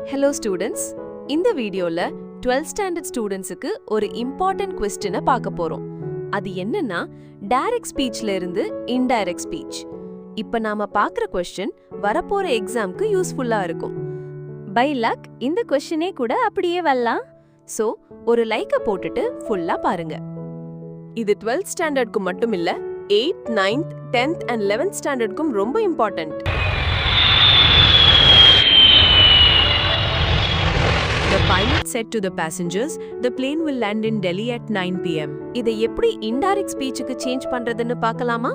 Hello students, இந்த வீடியோல 12th standard ஸ்டூடண்ட்ஸுக்கு ஒரு இம்பார்ட்டன்ட் क्वेश्चन பார்க்க போறோம். அது என்னன்னா டைரக்ட் ஸ்பீச்ல இருந்து இன்டைரக்ட் ஸ்பீச். இப்போ நாம பார்க்குற क्वेश्चन வரப்போற எக்ஸாம்க்கு யூஸ்ஃபுல்லா இருக்கும். பை லக் இந்த क्वेश्चனே கூட அப்படியே வரலாம். சோ ஒரு லைக்க போட்டுட்டு ஃபுல்லா பாருங்க. இது 12th ஸ்டாண்டர்ட்க்கு மட்டும் இல்ல 8th, 9th, 10th and 11th ஸ்டாண்டர்ட்க்கும் ரொம்ப important. The pilot said to the passengers, the plane will land in Delhi at 9 p.m. இதை எப்படி இன்டைரக்ட் ஸ்பீச்சுக்கு சேஞ்ச் பண்றதுன்னு பார்க்கலாமா?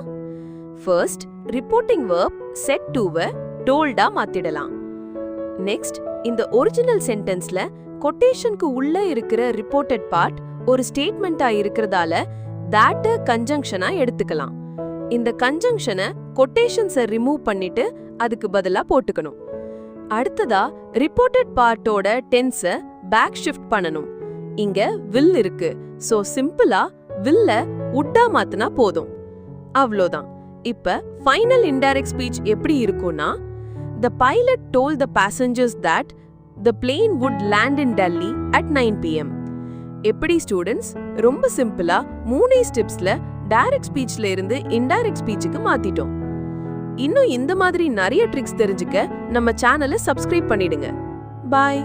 ஃபர்ஸ்ட் ரிப்போர்ட்டிங் verb said to-வை told-ஆ மாத்திடலாம். நெக்ஸ்ட் இந்த ஒரிஜினல் சென்டென்ஸ்ல கொட்டேஷனுக்கு உள்ள இருக்கிற ரிப்போர்ட்டட் பார்ட் ஒரு ஸ்டேட்மெண்டா இருக்கிறதால that கன்ஜங்ஷனா எடுத்துக்கலாம். இந்த கன்ஜங்ஷனை கொட்டேஷன்ஸை ரிமூவ் பண்ணிட்டு அதுக்கு பதிலா போட்டுக்கணும். அடுத்ததா ரிப்போர்ட்டட் பார்ட்டோட டென்ஸை பேக் ஷிஃப்ட் பண்ணணும். இங்க will இருக்கு, சோ சிம்பிளா will would-ஆ மாத்தினா போதும். அவ்வளோதான். இப்ப ஃபைனல் இன்டைரக்ட் ஸ்பீச் எப்படி இருக்கும்னா The pilot told the passengers that the plane would land in Delhi at 9 p.m. எப்படி ஸ்டூடெண்ட்ஸ்? ரொம்ப சிம்பிளா 3 ஸ்டெப்ஸ்ல டைரக்ட் ஸ்பீச்ல இருந்து இன்டைரக்ட் ஸ்பீச்சுக்கு மாத்திட்டோம். இன்னும் இந்த மாதிரி நிறைய ட்ரிக்ஸ் தெரிஞ்சுக்க நம்ம சேனலை சப்ஸ்கிரைப் பண்ணிடுங்க. பாய்.